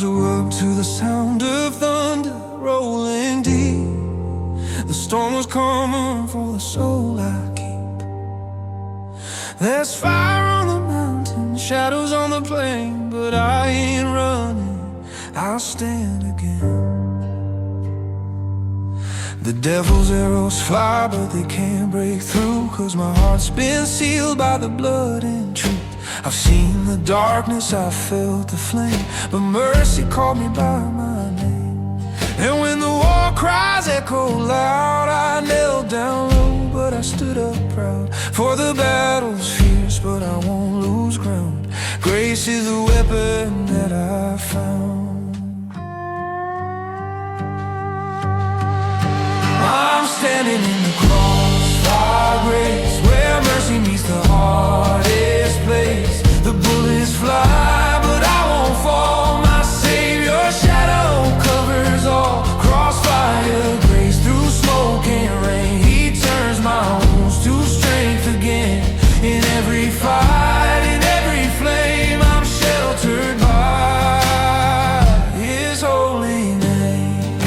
up to the sound of thunder rolling deep. The storm was coming for the soul I keep. There's fire on the mountain, shadows on the plain, but I ain't running, I'll stand again. The devil's arrows fly, but they can't break through, 'cause my heart's been sealed by the blood and truth. I've seen the darkness, I've felt the flame, but mercy called me by my name. And when the war cries echo loud, I knelt down low, but I stood up proud. For the battle's fierce, but I won't lose ground. Grace is the weapon that I found. I'm standing in the crossfire grace, where mercy meets the hardest place. The bullets fly, but I won't fall. My Savior's shadow covers all. Crossfire grace through smoke and rain. He turns my wounds to strength again. In every fight, in every flame, I'm sheltered by His holy name.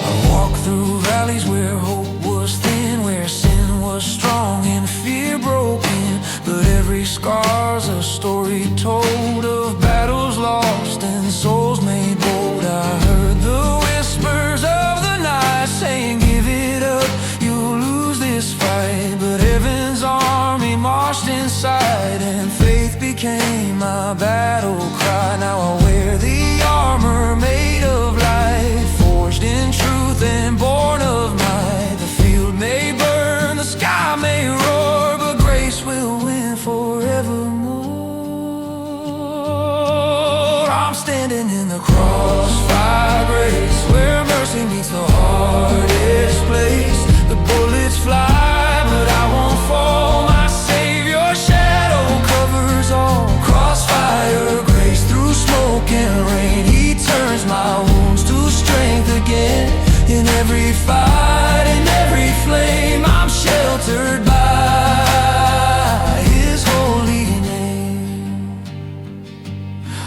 I walk through valleys where hope was thin, where sin was strong and fear broken, but every scar's a story told of battles lost and souls made bold. I heard the whispers of the night saying, give it up, you'll lose this fight. But heaven's army marched inside, and faith became my battle cry. Now I wear the armor made of light, forged in truth and born of might. The field may burn, the sky may roar, but grace will win forevermore. I'm standing in the crossfire grace, where mercy meets the hardest place. The bullets fly, but I won't fall. My Savior's shadow covers all. Crossfire grace through smoke and rain. He turns my wounds to strength again. In every fight, in every flame, I'm sheltered by His holy name.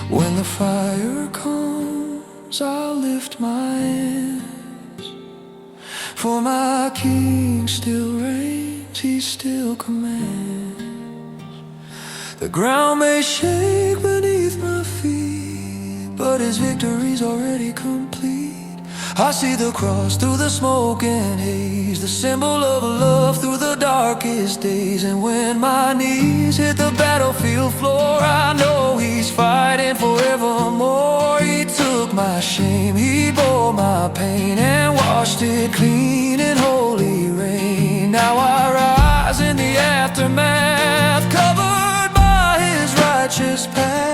When the fire comes, I'll lift my hands, for my King still reigns, He still commands. The ground may shake beneath my feet, but His victory's already complete. I see the cross through the smoke and haze, the symbol of love through the darkest days. And when my knees hit the battlefield floor, I know He's fighting forevermore. He took my shame, He bore my pain, and washed it clean in holy rain. Now I rise in the aftermath, covered by His righteous path.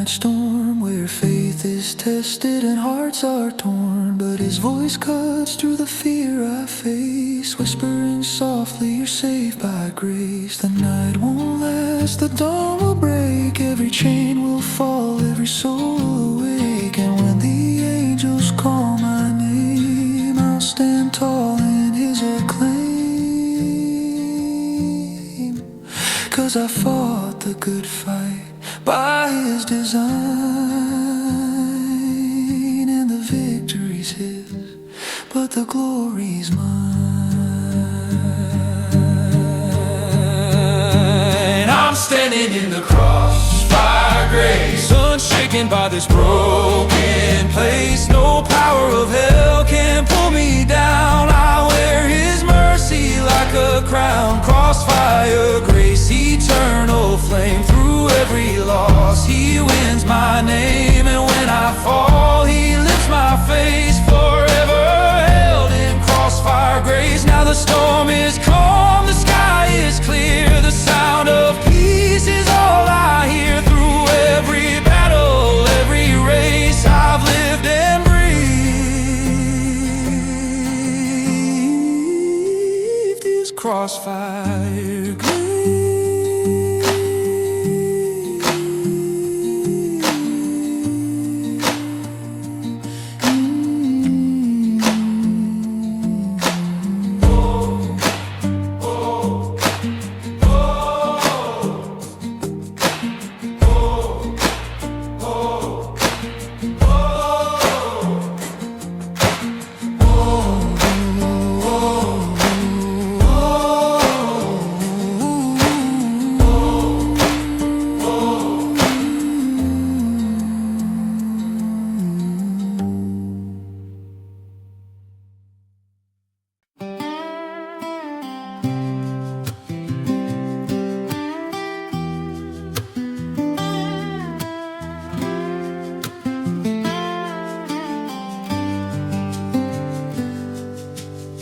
Storm where faith is tested and hearts are torn, but His voice cuts through the fear I face, whispering softly, you're saved by grace. The night won't last, the dawn will break, every chain will fall, every soul awake. And when the angels call my name, I'll stand tall in His acclaim. 'Cause I fought the good fight by His design, and the victory's His, but the glory's mine. I'm standing in the crossfire grace, unshaken by this broken place. No power of hell can pull me down. I wear His mercy like a crown. Crossfire grace, eternal flame through every loss. He wins my name, and when I fall, He lifts my face. Forever held in crossfire grace. Now the storm is calm, the sky is clear, the sound of peace is all I hear. Through every battle, every race, I've lived and breathed His crossfire grace.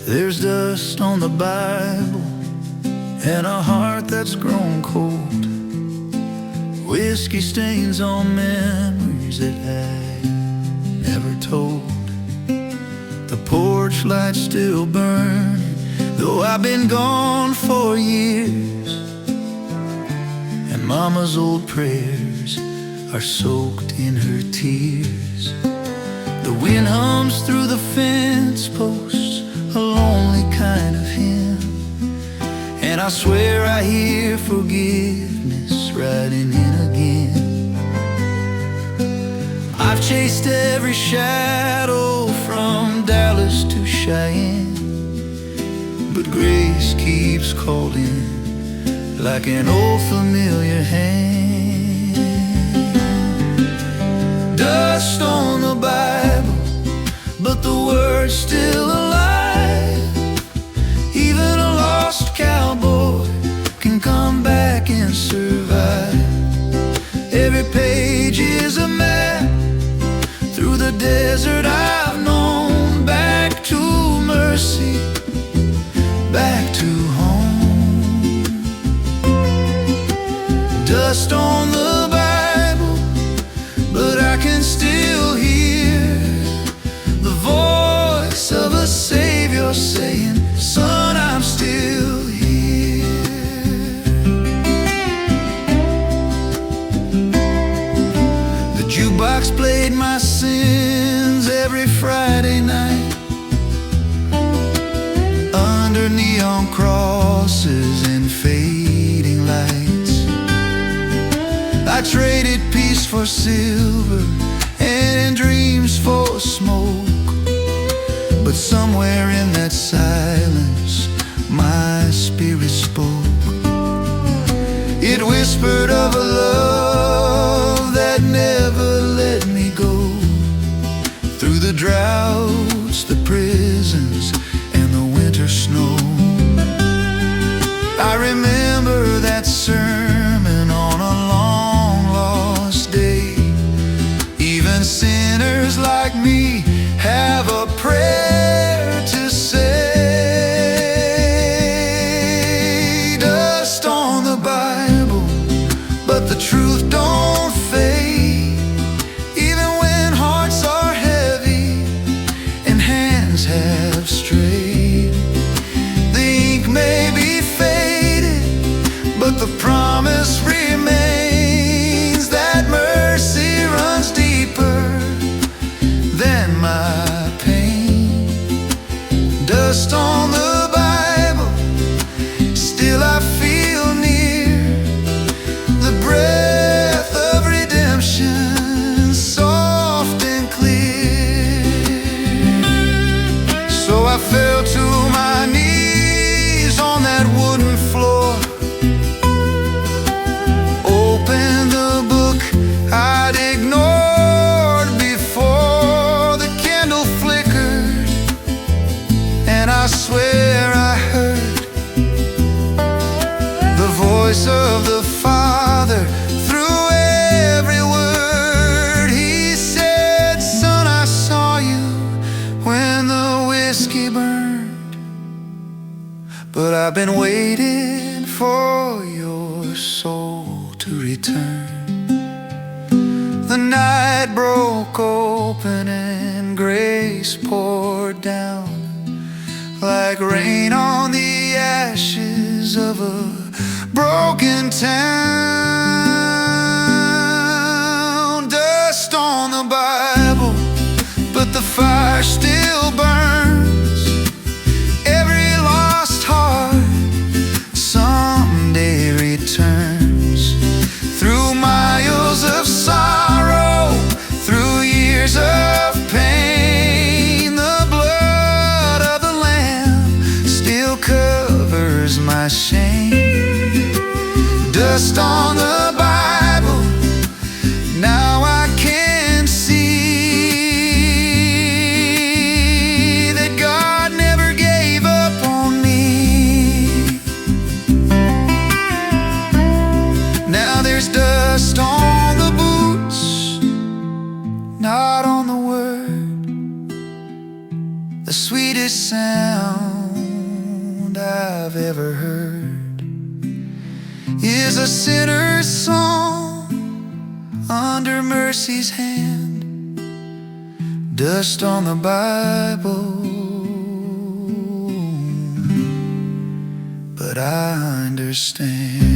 There's dust on the Bible and a heart that's grown cold, whiskey stains on memories that I never told. The porch lights still burn, though I've been gone for years, and Mama's old prayers are soaked in her tears. The wind hums through the fence posts, a lonely kind of hymn, and I swear I hear forgiveness riding in again. I've chased every shadow from Dallas to Cheyenne, but grace keeps calling like an old familiar hand. Dust on the Bible, but the word's still alive. Even a lost cowboy can come back and survive. Every page is a map through the desert I've known, back to mercy, back to home. Dust on the Bible, but I can still hear the voice of a Savior saying, son, I'm still here. The jukebox played my sins every Friday night, under neon crosses and fading lights. I traded peace for silver and dreams for smoke, but somewhere in that silence my spirit spoke. It whispered of a love that never let me go, through the droughts, the prisons, and the winter snow. I remember that sermon on a long lost day. Even sinners like me have a prayer to say. Dust on the Bible, but the truth don't fade. Even when hearts are heavy and hands have strayed, the ink may be faded, but the promise remains that mercy runs deeper than my pain. Dust on the Bible, still I feel near the breath of redemption, soft and clear. So I fell to my knees on that wooden floor, opened the book I'd ignored before the candle flickered, and I swear I heard the voice of the Father through every word. He said, son, I saw you when the whiskey burned, but I've been waiting for your soul to return. The night broke open and grace poured down like rain on the ashes of a broken town. Dust on the Bible, but the fire still burns. Every lost heart someday returns, through miles of sorrow, through years of pain. The blood of the Lamb still covers my shame. Dust on the Bible, now I can see that God never gave up on me. Now there's dust on the boots, not on the word. The sweetest sound sound I've ever heard is a sinner's song under mercy's hand, dust on the Bible, but I understand.